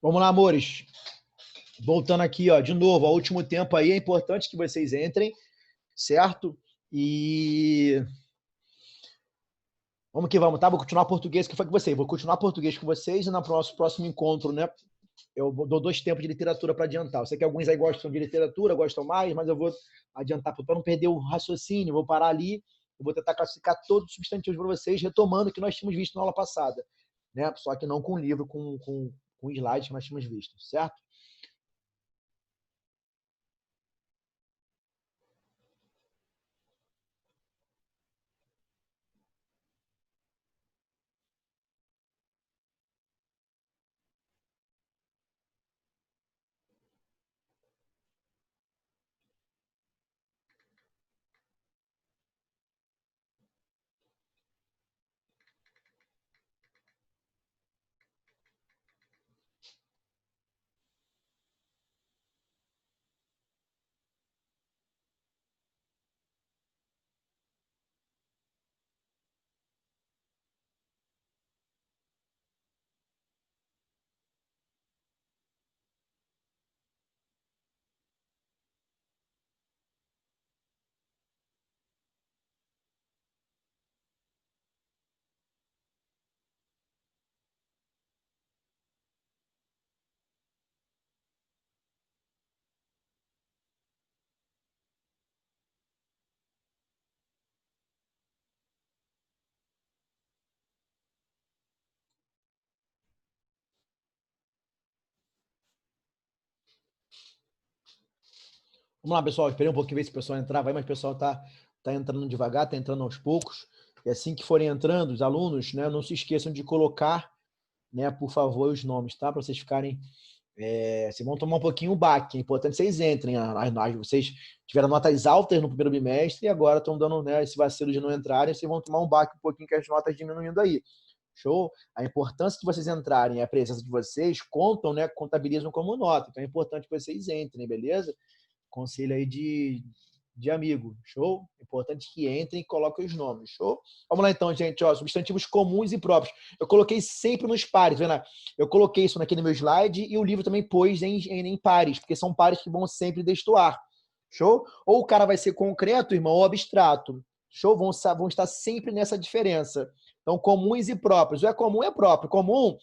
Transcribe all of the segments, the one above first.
Vamos lá, amores. Voltando aqui, ó, de novo, ao último tempo aí, é importante que vocês entrem, certo? E vamos que vamos, tá? Vou continuar português, que foi com vocês. Vou continuar português com vocês e no próximo encontro, né? Eu dou 2 tempos de literatura para adiantar. Eu sei que alguns aí gostam de literatura, gostam mais, mas eu vou adiantar para não perder o raciocínio, vou parar ali, eu vou tentar classificar todos os substantivos para vocês, retomando o que nós tínhamos visto na aula passada, né? Só que não com o livro, com slides que nós tínhamos visto, certo? Vamos lá, pessoal. Esperei um pouquinho ver se o pessoal entrava aí, mas o pessoal tá entrando devagar, tá entrando aos poucos. E assim que forem entrando, os alunos, né, não se esqueçam de colocar, né, por favor, os nomes, tá? Para vocês ficarem. Vocês vão tomar um pouquinho o baque. É importante que vocês entrem. Vocês tiveram notas altas no primeiro bimestre e agora estão dando, né, esse vacilo de não entrarem. Vocês vão tomar um baque um pouquinho com as notas diminuindo aí. Show? A importância de vocês entrarem, a presença de vocês, contam, né, contabilizam como nota. Então é importante que vocês entrem, beleza? Conselho aí de amigo, show? Importante que entrem e coloquem os nomes, show? Vamos lá então, gente, ó, substantivos comuns e próprios. Eu coloquei sempre nos pares, vendo? Eu coloquei isso aqui no meu slide e o livro também pôs em pares, porque são pares que vão sempre destoar, show? Ou o cara vai ser concreto, irmão, ou abstrato, show? Vão estar sempre nessa diferença. Então, comuns e próprios. O é comum é próprio. Comum,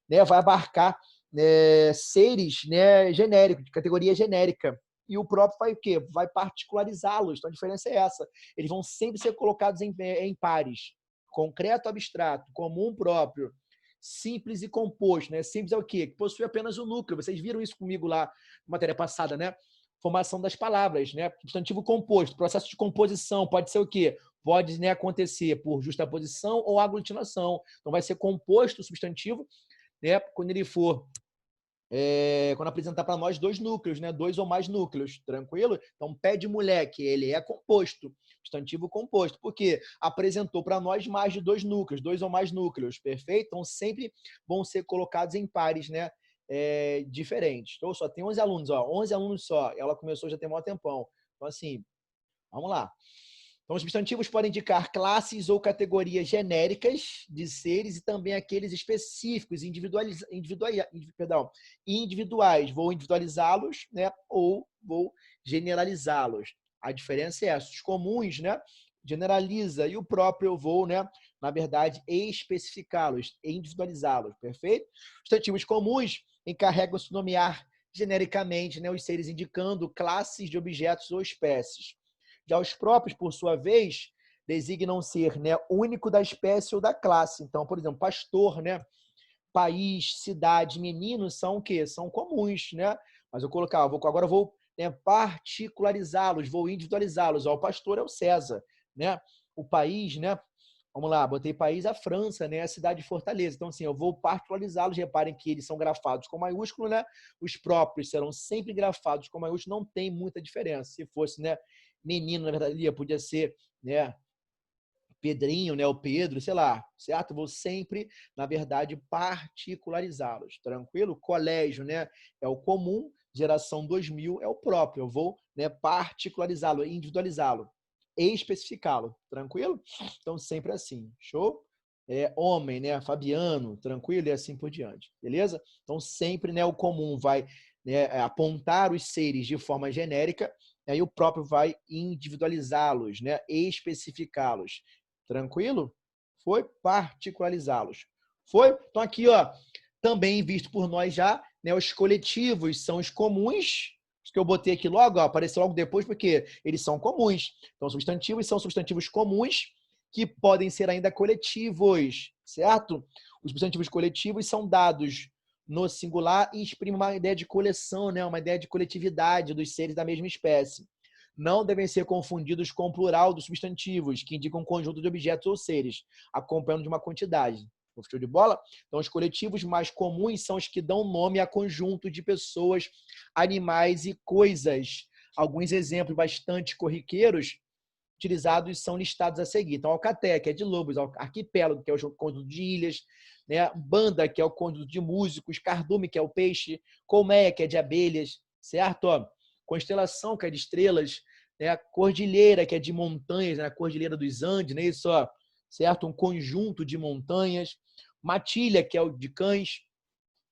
né, vai abarcar, né, seres, né, genéricos, de categoria genérica. E o próprio vai o quê? Vai particularizá-los. Então a diferença é essa. Eles vão sempre ser colocados em pares. Concreto, abstrato, comum, próprio, simples e composto. Né? Simples é o quê? Que possui apenas o núcleo. Vocês viram isso comigo lá na matéria passada, né? Formação das palavras, né? Substantivo composto. Processo de composição pode ser o quê? Pode, né, acontecer por justaposição ou aglutinação. Então vai ser composto o substantivo, né, quando ele for quando apresentar para nós 2 núcleos, né? 2 ou mais núcleos, tranquilo? Então, pé de moleque, ele é composto, substantivo composto, porque apresentou para nós mais de 2 núcleos, 2 ou mais núcleos, perfeito? Então, sempre vão ser colocados em pares, né? Diferentes. Então, só tem 11 alunos, ó, 11 alunos só. Ela começou já tem um tempão. Então, assim, vamos lá. Então, os substantivos podem indicar classes ou categorias genéricas de seres e também aqueles específicos, individuais. Vou individualizá-los, né? Ou vou generalizá-los. A diferença é essa. Os comuns, né? Generaliza e o próprio eu vou, né? Na verdade, especificá-los, individualizá-los, perfeito? Os substantivos comuns encarregam-se de nomear genericamente, né, os seres indicando classes de objetos ou espécies. Já os próprios, por sua vez, designam ser, né, único da espécie ou da classe. Então, por exemplo, pastor, né, país, cidade, menino são o quê? São comuns, né? Mas eu colocar, agora eu vou, né, particularizá-los, vou individualizá-los. O pastor é o César, né? O país, né? Vamos lá, botei país a França, né? A cidade de Fortaleza. Então, assim, eu vou particularizá-los. Reparem que eles são grafados com maiúsculo, né? Os próprios serão sempre grafados com maiúsculo, não tem muita diferença. Se fosse, né, menino, na verdade, podia ser, né, Pedrinho, né, o Pedro, sei lá, certo? Vou sempre, na verdade, particularizá-los, tranquilo? Colégio, né, é o comum, geração 2000 é o próprio, eu vou, né, particularizá-lo, individualizá-lo, especificá-lo, tranquilo? Então, sempre assim, show? homem, né? Fabiano, tranquilo, e assim por diante, beleza? Então, sempre, né, o comum vai, né, apontar os seres de forma genérica, aí o próprio vai individualizá-los, né? Especificá-los. Tranquilo? Foi? Particularizá-los. Foi? Então, aqui, ó, também visto por nós já, né, os coletivos são os comuns, que eu botei aqui logo, ó, apareceu logo depois, porque eles são comuns. Então, substantivos são substantivos comuns que podem ser ainda coletivos, certo? Os substantivos coletivos são dados no singular e exprimem uma ideia de coleção, né? Uma ideia de coletividade dos seres da mesma espécie. Não devem ser confundidos com o plural dos substantivos, que indicam um conjunto de objetos ou seres, acompanhando de uma quantidade. Show de bola? Então, os coletivos mais comuns são os que dão nome a conjunto de pessoas, animais e coisas. Alguns exemplos bastante corriqueiros utilizados são listados a seguir. Então, alcaté, que é de lobos, arquipélago, que é o conjunto de ilhas, né? Banda, que é o conjunto de músicos, cardume, que é o peixe, colmeia, que é de abelhas, certo? Ó, constelação, que é de estrelas, né? Cordilheira, que é de montanhas, né? A Cordilheira dos Andes, né? Isso, ó, certo? Um conjunto de montanhas. Matilha, que é o de cães,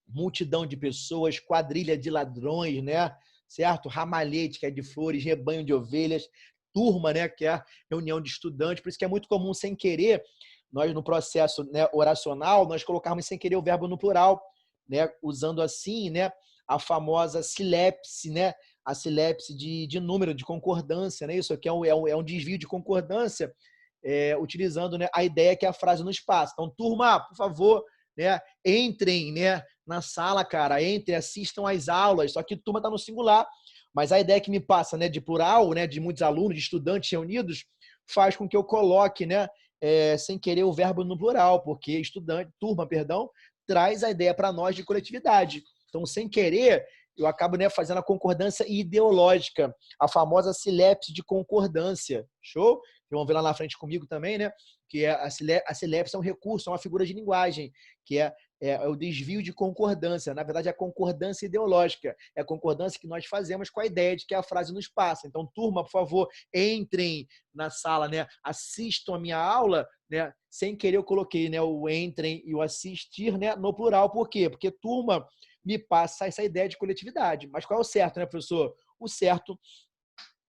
multidão de pessoas, quadrilha de ladrões, né? Certo? Ramalhete, que é de flores, rebanho de ovelhas, turma, né? Que é a reunião de estudantes. Por isso que é muito comum, sem querer, nós no processo, né, oracional, nós colocarmos sem querer o verbo no plural, né? Usando assim, né? A famosa silepse, né? A silepse de número, de concordância, né? Isso aqui é um desvio de concordância, utilizando, né, a ideia que a frase nos passa. Então, turma, por favor, né, entrem, né, na sala, cara, entrem, assistam às aulas. Só que turma está no singular, mas a ideia que me passa, né, de plural, né, de muitos alunos, de estudantes reunidos, faz com que eu coloque, né, sem querer o verbo no plural, porque estudante, turma, perdão, traz a ideia para nós de coletividade. Então, sem querer, eu acabo, né, fazendo a concordância ideológica, a famosa silepse de concordância. Show? Vão ver lá na frente comigo também, né? Que é a silepse é um recurso, é uma figura de linguagem, que é o desvio de concordância. Na verdade, é a concordância ideológica. É a concordância que nós fazemos com a ideia de que a frase nos passa. Então, turma, por favor, entrem na sala, né? Assistam a minha aula, né? Sem querer eu coloquei, né, o entrem e o assistir, né, no plural. Por quê? Porque turma me passa essa ideia de coletividade. Mas qual é o certo, né, professor? O certo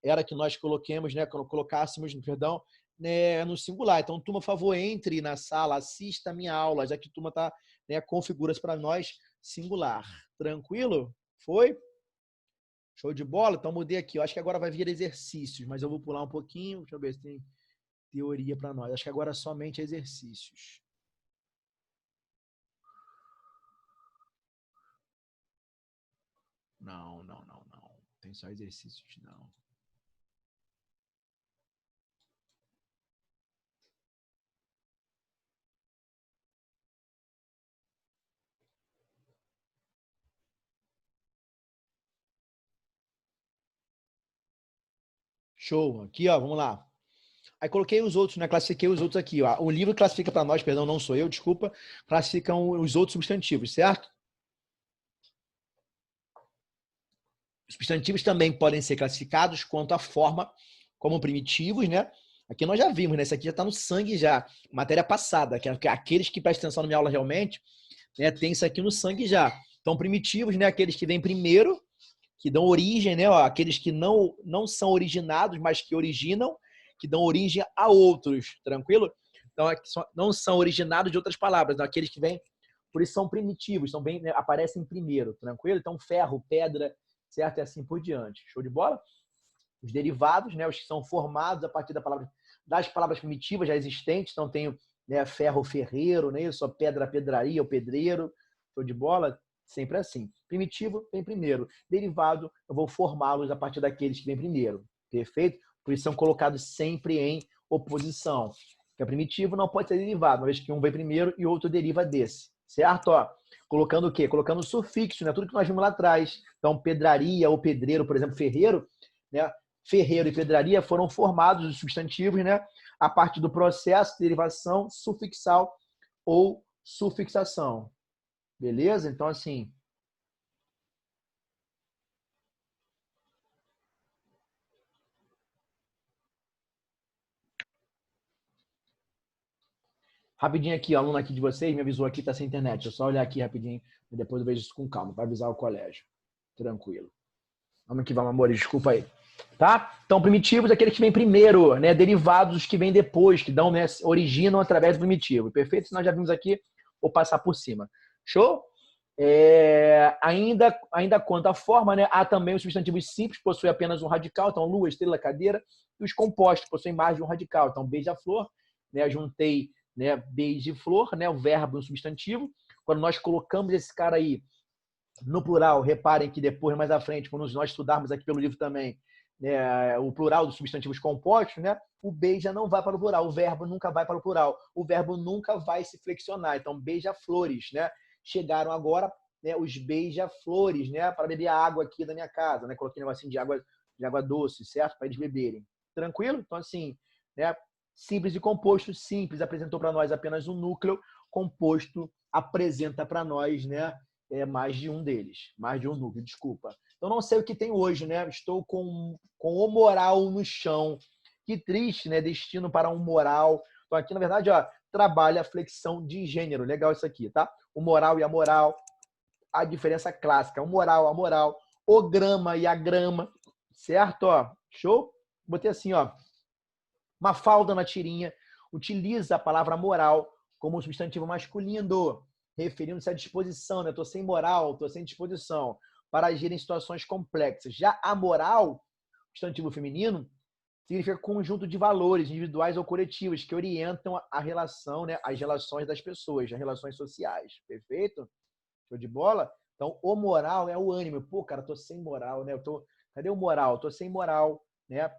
era que nós coloquemos, né, colocássemos, perdão, né, no singular. Então, turma, por favor, entre na sala, assista a minha aula, já que turma está, né, configura-se para nós singular. Tranquilo? Foi? Show de bola? Então, mudei aqui. Eu acho que agora vai vir exercícios, mas eu vou pular um pouquinho. Deixa eu ver se tem teoria para nós. Acho que agora é somente exercícios. Não, não, não, não. Tem só exercícios, não. Show. Aqui, ó, vamos lá. Aí coloquei os outros, né? Classifiquei os outros aqui, ó. O livro classifica para nós, perdão, não sou eu, desculpa. Classificam os outros substantivos, certo? Os substantivos também podem ser classificados quanto à forma como primitivos, né? Aqui nós já vimos, né? Isso aqui já está no sangue já. Matéria passada, que aqueles que prestam atenção na minha aula realmente, né? Tem isso aqui no sangue já. Então, primitivos, né? Aqueles que vêm primeiro, que dão origem, né? Ó, aqueles que não são originados, mas que originam, que dão origem a outros, tranquilo? Então, não são originados de outras palavras, não, aqueles que vêm, por isso são primitivos, são bem, né, aparecem primeiro, tranquilo? Então, ferro, pedra, certo? E assim por diante. Show de bola? Os derivados, né? Os que são formados a partir das palavras primitivas já existentes, então tenho, né, ferro, ferreiro, né? Isso, pedra, pedraria, o pedreiro, show de bola? Sempre assim. Primitivo vem primeiro. Derivado, eu vou formá-los a partir daqueles que vêm primeiro. Perfeito? Por isso são colocados sempre em oposição. Porque primitivo não pode ser derivado, uma vez que um vem primeiro e outro deriva desse. Certo? Ó, colocando o quê? Colocando sufixo, né? Tudo que nós vimos lá atrás. Então, pedraria ou pedreiro, por exemplo, ferreiro, né? Ferreiro e pedraria foram formados os substantivos, né? A partir do processo de derivação sufixal ou sufixação. Beleza? Então, assim, Rapidinho aqui, o aluno aqui de vocês me avisou aqui, tá sem internet. Deixa eu só olhar aqui rapidinho e depois eu vejo isso com calma, para avisar o colégio. Tranquilo. Vamos que vamos, amores, desculpa aí. Tá? Então, primitivos é aqueles que vêm primeiro, né? Derivados que vêm depois, que dão, né? Originam através do primitivo. Perfeito? Se nós já vimos aqui, vou passar por cima. Show? Ainda quanto à forma, né? Há também os substantivos simples, possuem apenas um radical, então lua, estrela, cadeira, e os compostos possuem mais de um radical, então beija-flor, né? Juntei, né? Beija-flor, né? O verbo e um substantivo. Quando nós colocamos esse cara aí no plural, reparem que depois, mais à frente, quando nós estudarmos aqui pelo livro também, né, o plural dos substantivos compostos, né, o beija não vai para o plural, o verbo nunca vai para o plural, o verbo nunca vai se flexionar. Então, beija-flores, né? Chegaram agora, né, os beija-flores, né, para beber a água aqui da minha casa, né? Coloquei um negocinho de água doce, certo? Para eles beberem. Tranquilo? Então, assim, né, simples e composto. Simples apresentou para nós apenas um núcleo, composto apresenta para nós, né, mais de um deles, mais de um núcleo, desculpa. Então, não sei o que tem hoje, né? Estou com o moral no chão. Que triste, né? Destino para um moral. Então, aqui, na verdade, ó, trabalha a flexão de gênero. Legal isso aqui, tá? O moral e a moral, a diferença clássica. O moral, a moral, o grama e a grama, certo? Ó, show? Botei assim, ó. Mafalda na tirinha utiliza a palavra moral como substantivo masculino, referindo-se à disposição, né? Estou sem moral, estou sem disposição para agir em situações complexas. Já a moral, substantivo feminino, significa conjunto de valores individuais ou coletivos que orientam a relação, né? As relações das pessoas, as relações sociais. Perfeito? Show de bola? Então, o moral é o ânimo. Pô, cara, tô sem moral, né? Cadê o moral? Tô sem moral, né?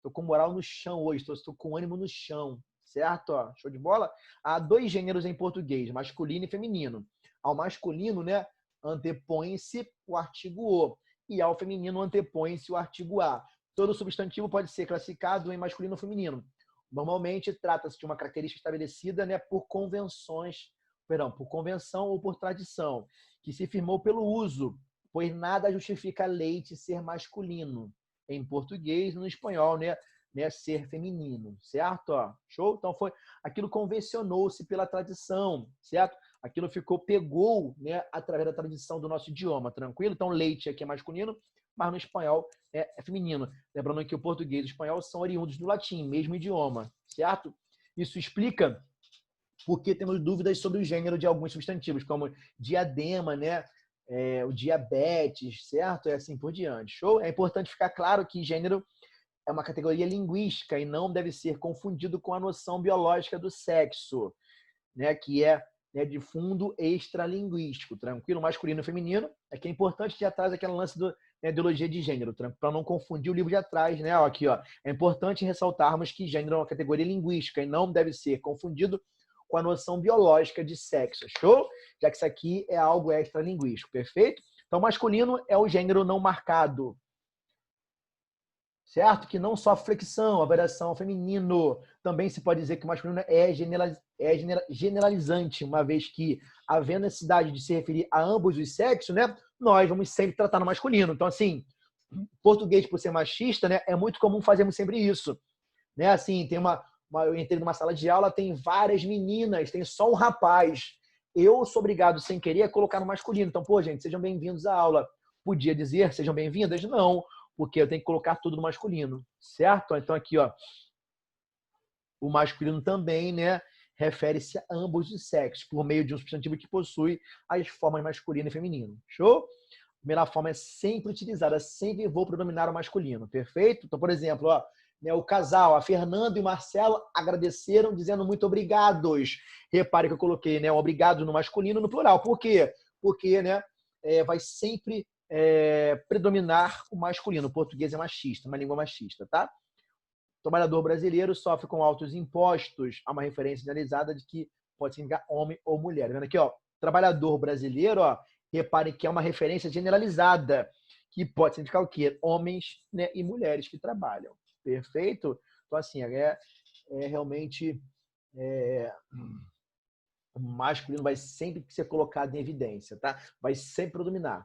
Tô com moral no chão hoje, tô com ânimo no chão, certo? Ó, show de bola? Há dois gêneros em português, masculino e feminino. Ao masculino, né, antepõe-se o artigo o, e ao feminino antepõe-se o artigo a. Todo substantivo pode ser classificado em masculino ou feminino. Normalmente, trata-se de uma característica estabelecida, né, por convenção ou por tradição, que se firmou pelo uso, pois nada justifica leite ser masculino. Em português, no espanhol, né, ser feminino, certo? Ó, show? Então, aquilo convencionou-se pela tradição, certo? Aquilo pegou, né, através da tradição do nosso idioma, tranquilo? Então, leite aqui é masculino, mas no espanhol é feminino. Lembrando que o português e o espanhol são oriundos do latim, mesmo idioma, certo? Isso explica porque temos dúvidas sobre o gênero de alguns substantivos, como diadema, né? O diabetes, certo? E assim por diante. Show? É importante ficar claro que gênero é uma categoria linguística e não deve ser confundido com a noção biológica do sexo, né? Que é, né, de fundo extralinguístico, tranquilo? Masculino e feminino. É que é importante de atrás aquele lance da ideologia de gênero, para não confundir o livro de atrás, né? Ó, aqui, ó. É importante ressaltarmos que gênero é uma categoria linguística e não deve ser confundido com a noção biológica de sexo, show? Já que isso aqui é algo extralinguístico, perfeito? Então, masculino é o gênero não marcado, certo? Que não sofre flexão, a variação feminino. Também se pode dizer que o masculino é generalizante, uma vez que, havendo necessidade de se referir a ambos os sexos, né, nós vamos sempre tratar no masculino. Então, assim, português, por ser machista, né, é muito comum fazermos sempre isso. Né? Assim, eu entrei numa sala de aula, tem várias meninas, tem só um rapaz. Eu sou obrigado, sem querer, a colocar no masculino. Então, pô, gente, sejam bem-vindos à aula. Podia dizer, sejam bem-vindas? Não, porque eu tenho que colocar tudo no masculino, certo? Então, aqui, ó, o masculino também, né, refere-se a ambos os sexos, por meio de um substantivo que possui as formas masculino e feminino. Show? A primeira forma é sempre utilizada, sempre vou predominar o masculino, perfeito? Então, por exemplo, ó, né, o casal, a Fernanda e o Marcelo, agradeceram dizendo muito obrigados. Repare que eu coloquei, né, um obrigado no masculino no plural. Por quê? Porque, né, vai sempre predominar o masculino. O português é machista, uma língua machista, tá? O trabalhador brasileiro sofre com altos impostos. Há uma referência generalizada de que pode significar homem ou mulher. Vendo aqui, ó, trabalhador brasileiro, ó, reparem que é uma referência generalizada, que pode significar o quê? Homens, né, e mulheres que trabalham. Perfeito? Então, assim, realmente o masculino vai sempre ser colocado em evidência, tá? Vai sempre predominar.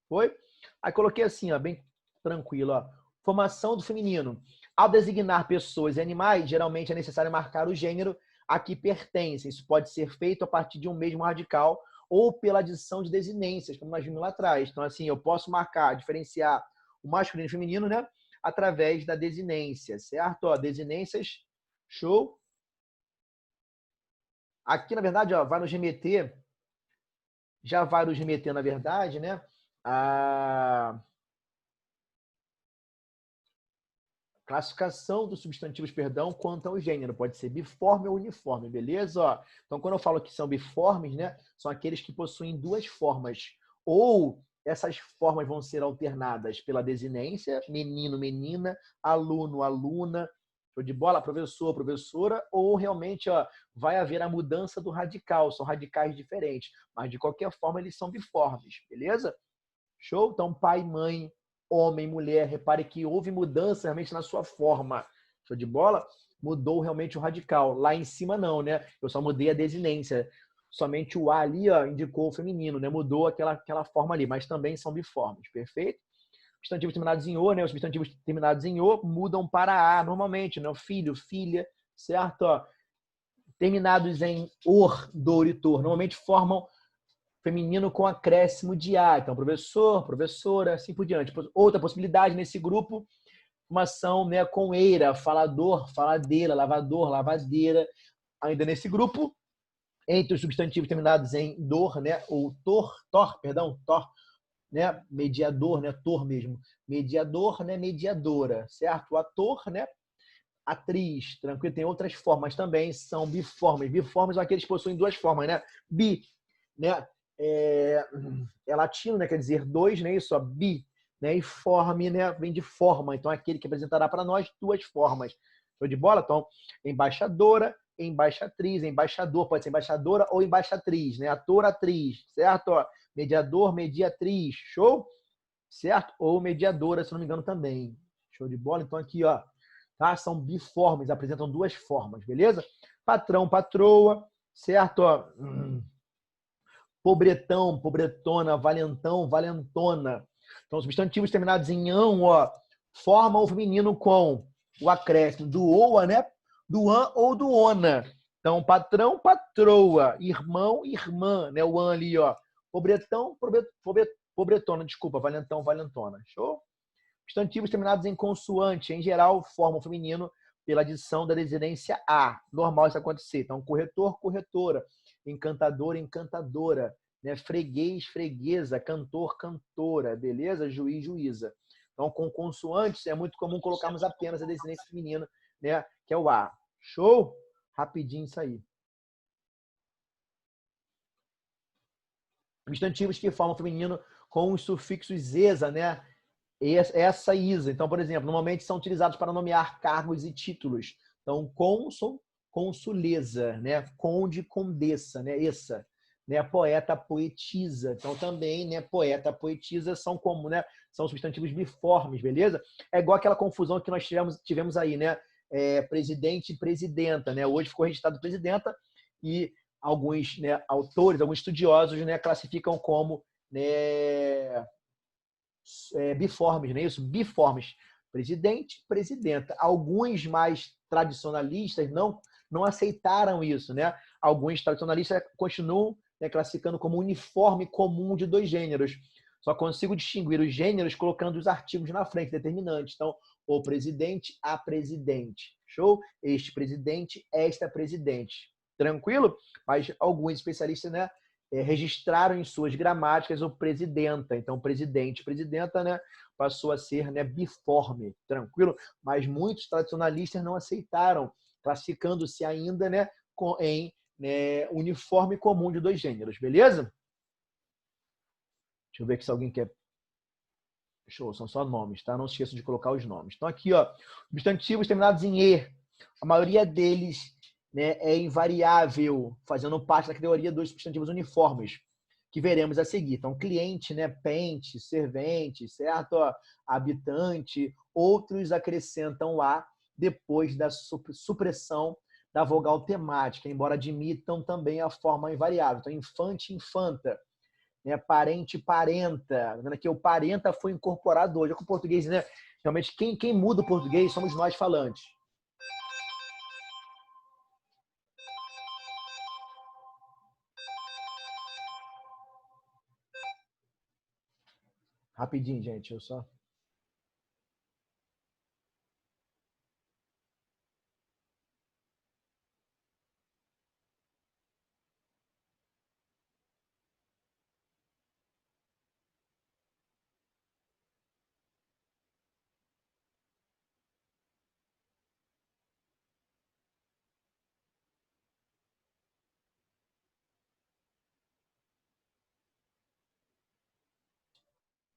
Foi? Aí coloquei assim, ó, bem tranquilo, ó. Formação do feminino. Ao designar pessoas e animais, geralmente é necessário marcar o gênero a que pertencem. Isso pode ser feito a partir de um mesmo radical ou pela adição de desinências, como nós vimos lá atrás. Então, assim, eu posso marcar, diferenciar o masculino e o feminino, né? Através da desinência, certo? Ó, desinências, show. Aqui, na verdade, ó, vai no GMT, já vai no GMT, na verdade, né? A classificação dos substantivos, perdão, quanto ao gênero. Pode ser biforme ou uniforme, beleza? Ó, então, quando eu falo que são biformes, né? São aqueles que possuem duas formas. Ou essas formas vão ser alternadas pela desinência, menino, menina, aluno, aluna, show de bola, professor, professora, ou realmente ó, vai haver a mudança do radical, são radicais diferentes, mas de qualquer forma eles são biformes, beleza? Show? Então, pai, mãe, homem, mulher, repare que houve mudança realmente na sua forma, show de bola? Mudou realmente o radical, lá em cima não, né? Eu só mudei a desinência, somente o A ali ó, indicou o feminino, né? Mudou aquela forma ali, mas também são biformes, perfeito? Substantivos terminados em O, né? Os substantivos terminados em O mudam para A normalmente, né? Filho, filha, certo? Ó, terminados em or, dor e tor, normalmente formam feminino com acréscimo de A. Então, professor, professora, assim por diante. Outra possibilidade nesse grupo, formação né, com eira, falador, faladeira, lavador, lavadeira. Ainda nesse grupo, entre os substantivos terminados em dor, né, ou tor, né? Mediador, né? Ator mesmo. Mediador, né? Mediadora, certo? O ator, né? Atriz, tranquilo. Tem outras formas também, são biformes. Biformes são aqueles que possuem duas formas, né? Bi, né? É latino, né? Quer dizer dois, né? Isso, ó, bi, né? E forme, né? Vem de forma. Então, aquele que apresentará para nós duas formas. Show de bola? Então, embaixadora, embaixatriz, embaixador, pode ser embaixadora ou embaixatriz, né? Ator, atriz, certo? Ó, mediador, mediatriz, show? Certo? Ou mediadora, se não me engano, também. Show de bola? Então, aqui, ó, tá? São biformes, apresentam duas formas, beleza? Patrão, patroa, certo? Ó, pobretão, pobretona, valentão, valentona. Então, substantivos terminados em ão, ó, formam o feminino com o acréscimo do oa, né? Do an ou do ona. Então, patrão, patroa, irmão, irmã, né? O an ali, ó. Pobretão, pobretona, desculpa, valentão, valentona. Show? Substantivos terminados em consoante, em geral, formam o feminino pela adição da desinência a. Normal isso acontecer. Então, corretor, corretora, encantador, encantadora, né? Freguês, freguesa, cantor, cantora, beleza? Juiz, juíza. Então, com consoantes, é muito comum colocarmos apenas a desinência feminina, né? Que é o a. Show? Rapidinho isso aí. Substantivos que formam feminino com os sufixos esa, né? Essa isa. Então, por exemplo, normalmente são utilizados para nomear cargos e títulos. Então, cônsul, consuleza, né? Conde, condessa, né? Essa, né? Poeta, poetisa. Então, também, né? Poeta, poetisa são como, né? São substantivos biformes, beleza? É igual aquela confusão que nós tivemos aí, né? Presidente e presidenta, né? Hoje ficou registrado presidenta e alguns, né, autores, alguns estudiosos, né, classificam como, né, biformes, não é isso? Biformes. Presidente, presidenta. Alguns mais tradicionalistas não aceitaram isso, né? Alguns tradicionalistas continuam, né, classificando como uniforme comum de dois gêneros. Só consigo distinguir os gêneros colocando os artigos na frente, determinantes. Então, o presidente, a presidente. Show? Este presidente, esta presidente. Tranquilo? Mas alguns especialistas, né, registraram em suas gramáticas o presidenta. Então, presidente, presidenta, né, passou a ser, né, biforme, tranquilo? Mas muitos tradicionalistas não aceitaram, classificando-se ainda, né, em, né, uniforme comum de dois gêneros, beleza? Deixa eu ver aqui se alguém quer. Show, são só nomes, tá? Não se esqueça de colocar os nomes. Então, aqui, ó, substantivos terminados em E. A maioria deles, né, é invariável, fazendo parte da categoria dos substantivos uniformes, que veremos a seguir. Então, cliente, né, pente, servente, certo? Ó, habitante. Outros acrescentam A depois da supressão da vogal temática, embora admitam também a forma invariável. Então, infante, infanta. Né? Parente, parenta. Vendo aqui, o parenta foi incorporado hoje. Com o português, né? Realmente, quem muda o português somos nós falantes. Rapidinho, gente, eu só...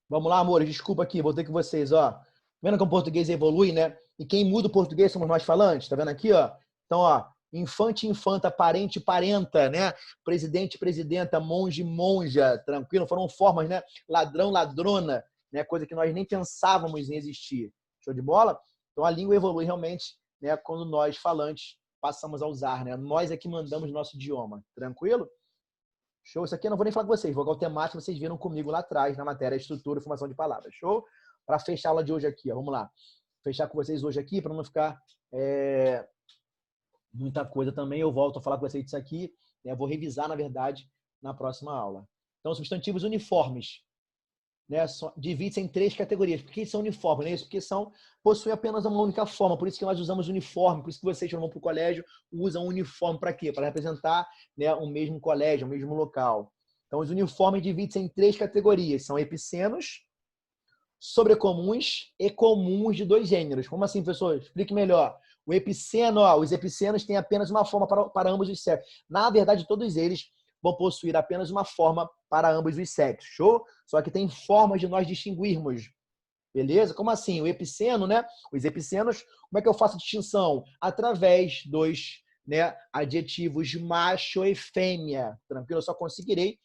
Vamos lá, amores, desculpa aqui, vou ter que vocês, ó. Vendo como o português evolui, né? E quem muda o português somos nós falantes, tá vendo aqui, ó? Então, ó, infante, infanta, parente, parenta, né? Presidente, presidenta, monge, monja, tranquilo? Foram formas, né? Ladrão, ladrona, né? Coisa que nós nem pensávamos em existir. Show de bola? Então, a língua evolui realmente, né? Quando nós, falantes, passamos a usar, né? Nós é que mandamos nosso idioma, tranquilo? Show? Isso aqui eu não vou nem falar com vocês. Vogal temático, vocês viram comigo lá atrás, na matéria Estrutura e Formação de Palavras. Show? Para fechar a aula de hoje aqui, ó. Vamos lá. Fechar com vocês hoje aqui, para não ficar muita coisa também. Eu volto a falar com vocês disso aqui. Né? Eu vou revisar, na verdade, na próxima aula. Então, substantivos uniformes. Né? Divide-se em 3 categorias. Por que são uniformes? Né? Isso porque possuem apenas uma única forma. Por isso que nós usamos uniforme. Por isso que vocês que vão para o colégio usam uniforme para quê? Para representar, né, o mesmo colégio, o mesmo local. Então, os uniformes dividem-se em 3 categorias. São epicenos, sobrecomuns e comuns de 2 gêneros. Como assim, professor? Explique melhor. O epiceno, ó, os epicenos têm apenas uma forma para ambos os sexos. Na verdade, todos eles vão possuir apenas uma forma para ambos os sexos. Show? Só que tem formas de nós distinguirmos. Beleza? Como assim? O epiceno, né? Os epicenos, como é que eu faço a distinção? Através dos, né, adjetivos macho e fêmea. Tranquilo? Eu só conseguirei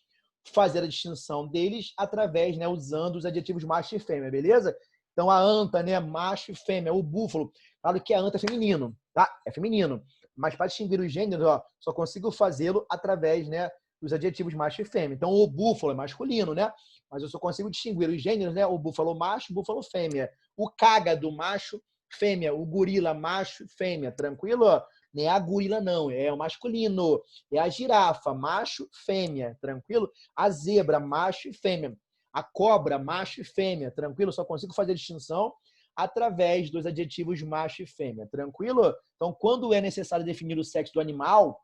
fazer a distinção deles através, né, usando os adjetivos macho e fêmea, beleza? Então, a anta, né, macho e fêmea. O búfalo, claro que a anta é feminino, tá? É feminino. Mas para distinguir os gêneros, ó, só consigo fazê-lo através, né, dos adjetivos macho e fêmea. Então, o búfalo é masculino, né? Mas eu só consigo distinguir os gêneros, né? O búfalo macho, o búfalo fêmea. O cágado macho, fêmea. O gorila macho, fêmea. Tranquilo? Não é a gorila, não. É o masculino. É a girafa, macho, fêmea. Tranquilo? A zebra, macho e fêmea. A cobra, macho e fêmea. Tranquilo? Só consigo fazer a distinção através dos adjetivos macho e fêmea. Tranquilo? Então, quando é necessário definir o sexo do animal,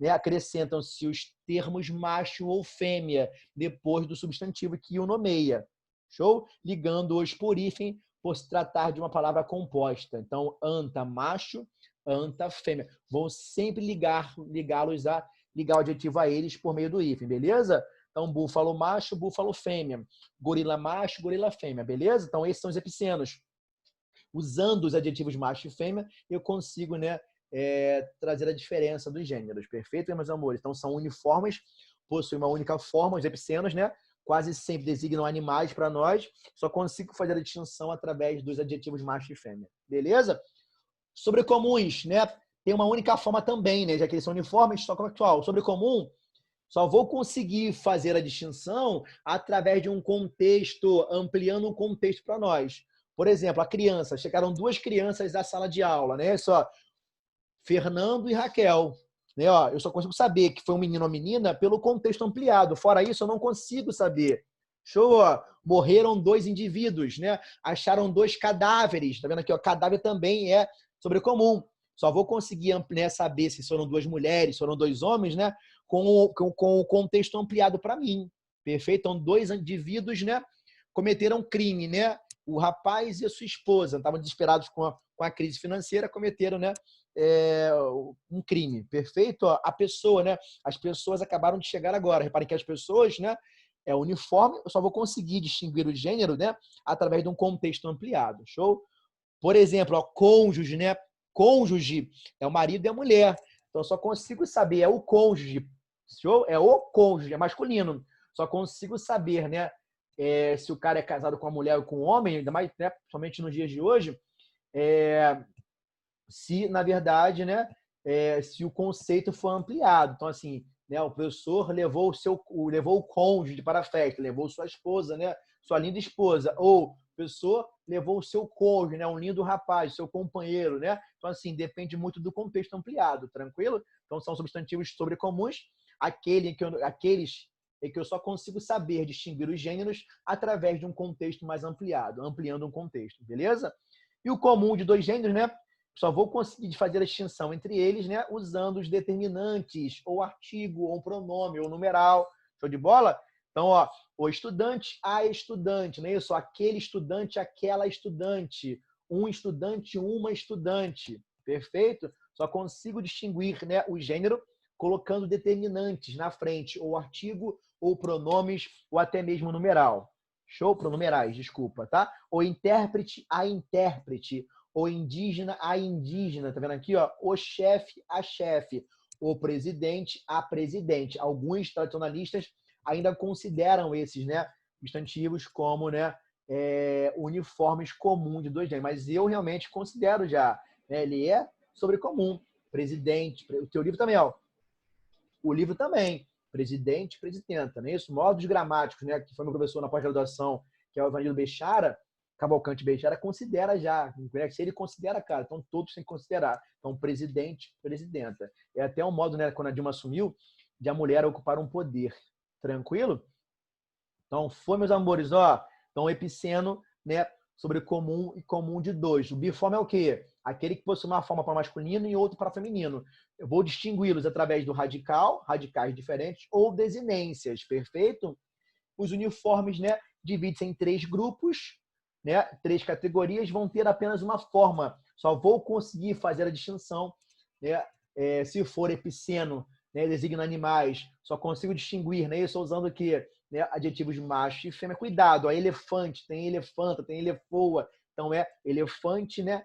né, acrescentam-se os termos macho ou fêmea depois do substantivo que o nomeia. Show? Ligando-os por hífen por se tratar de uma palavra composta. Então, anta macho, anta fêmea. Vou sempre ligá-los a ligar o adjetivo a eles por meio do hífen, beleza? Então, búfalo macho, búfalo fêmea. Gorila macho, gorila fêmea, beleza? Então, esses são os epicenos. Usando os adjetivos macho e fêmea, eu consigo, né, trazer a diferença dos gêneros. Perfeito, meus amores? Então, são uniformes, possuem uma única forma, os epicenos, né? Quase sempre designam animais para nós. Só consigo fazer a distinção através dos adjetivos macho e fêmea. Beleza? Sobrecomuns, né? Tem uma única forma também, né? Já que eles são uniformes, só factual. Sobrecomum, só vou conseguir fazer a distinção através de um contexto, ampliando um contexto para nós. Por exemplo, a criança. Chegaram 2 crianças à sala de aula, né? Só Fernando e Raquel. Né? Ó, eu só consigo saber que foi um menino ou menina pelo contexto ampliado. Fora isso, eu não consigo saber. Show? Ó. Morreram 2 indivíduos, né? Acharam 2 cadáveres. Tá vendo aqui? Ó, cadáver também é sobrecomum. Só vou conseguir, né, saber se foram 2 mulheres, se foram 2 homens, né? Com o contexto ampliado para mim. Perfeito? Então, 2 indivíduos, né, cometeram crime, né? O rapaz e a sua esposa estavam desesperados com a crise financeira, cometeram, né, um crime. Perfeito? A pessoa, né? As pessoas acabaram de chegar agora. Reparem que as pessoas, né, é uniforme, eu só vou conseguir distinguir o gênero, né, através de um contexto ampliado. Show? Por exemplo, ó, cônjuge, né? Cônjuge é o marido e a mulher. Então, eu só consigo saber, é o cônjuge. Show? É o cônjuge, é masculino. Só consigo saber, né, se o cara é casado com a mulher ou com o homem, ainda mais, né, somente nos dias de hoje, se, na verdade, né, se o conceito for ampliado. Então, assim, né, o professor levou o cônjuge para a festa, levou sua esposa, né, sua linda esposa, ou o professor levou o seu cônjuge, né, um lindo rapaz, seu companheiro, né? Então, assim, depende muito do contexto ampliado, tranquilo? Então, são substantivos sobrecomuns, aqueles é que eu só consigo saber distinguir os gêneros através de um contexto mais ampliado, ampliando um contexto, beleza? E o comum de dois gêneros, né? Só vou conseguir fazer a distinção entre eles, né, usando os determinantes, ou artigo, ou pronome, ou numeral. Show de bola? Então, ó, o estudante, a estudante, não é isso? Aquele estudante, aquela estudante. Um estudante, uma estudante. Perfeito? Só consigo distinguir, né, o gênero colocando determinantes na frente, ou artigo, ou pronomes, ou até mesmo numeral. Show? Pronumerais, desculpa, tá? O intérprete, a intérprete. O indígena, a indígena. Tá vendo aqui, ó? O chefe, a chefe. O presidente, a presidente. Alguns tradicionalistas ainda consideram esses, né, substantivos como, né, uniformes comuns de dois gêneros. Mas eu realmente considero já, né, ele é sobrecomum. Presidente, o teu livro também, ó. O livro também. Presidente, presidenta, não é isso? Modos gramáticos, né, que foi meu professor na pós-graduação, que é o Evangelho Bechara, Cavalcante Bechara, considera já. Se ele considera, cara, então todos têm que considerar. Então, presidente, presidenta. É até um modo, né, quando a Dilma assumiu, de a mulher ocupar um poder. Tranquilo? Então, foi, meus amores, ó. Então, epiceno, né, sobre comum e comum de dois. O biforme é o quê? Aquele que possui uma forma para masculino e outro para feminino. Eu vou distingui-los através do radical, radicais diferentes, ou desinências, perfeito? Os uniformes, né, dividem-se em 3 grupos, né, 3 categorias, vão ter apenas uma forma. Só vou conseguir fazer a distinção, né, se for epiceno, né, designa animais, só consigo distinguir, né, isso usando o quê? Né, adjetivos macho e fêmea. Cuidado, a elefante, tem elefanta, tem elefoa. Então, elefante, né,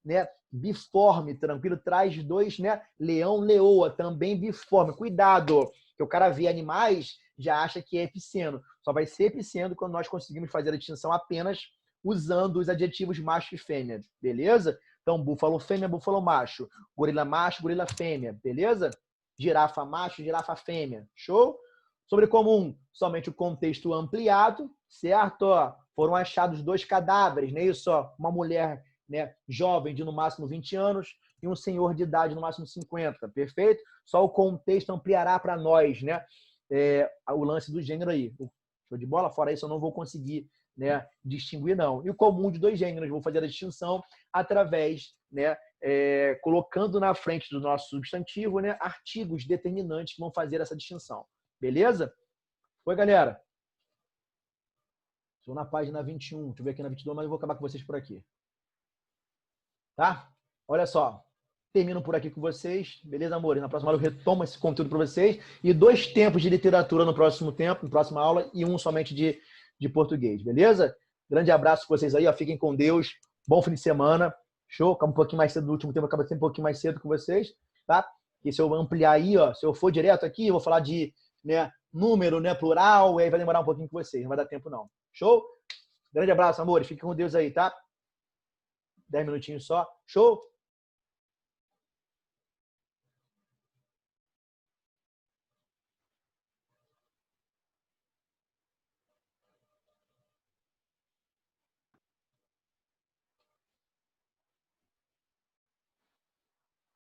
né, biforme, tranquilo, traz 2, né, leão, leoa, também biforme. Cuidado, que o cara vê animais, já acha que é epiceno. Só vai ser epiceno quando nós conseguimos fazer a distinção apenas usando os adjetivos macho e fêmea, beleza? Então, búfalo fêmea, búfalo macho. Gorila macho, gorila fêmea, beleza? Girafa macho, girafa fêmea. Show? Sobre comum, somente o contexto ampliado, certo? Ó, foram achados 2 cadáveres, não é isso? Ó, uma mulher, né, jovem de no máximo 20 anos e um senhor de idade no máximo 50, perfeito? Só o contexto ampliará para nós, né? O lance do gênero aí. Show de bola? Fora isso, eu não vou conseguir, né, distinguir, não. E o comum de 2 gêneros, vou fazer a distinção através, né, colocando na frente do nosso substantivo, né, artigos determinantes que vão fazer essa distinção. Beleza? Foi, galera? Estou na página 21. Deixa eu ver aqui na 22, mas eu vou acabar com vocês por aqui. Tá? Olha só. Termino por aqui com vocês. Beleza, amores? Na próxima aula eu retomo esse conteúdo para vocês. E 2 tempos de literatura no próximo tempo, na próxima aula, e 1 somente de português. Beleza? Grande abraço para vocês aí. Ó. Fiquem com Deus. Bom fim de semana. Show? Acaba um pouquinho mais cedo do último tempo. Acaba sempre um pouquinho mais cedo com vocês. Tá? E se eu ampliar aí, ó, se eu for direto aqui, eu vou falar de, né, número, né, plural, e aí vai demorar um pouquinho com vocês. Não vai dar tempo, não. Show? Grande abraço, amores. Fiquem com Deus aí, tá? 10 minutinhos só. Show?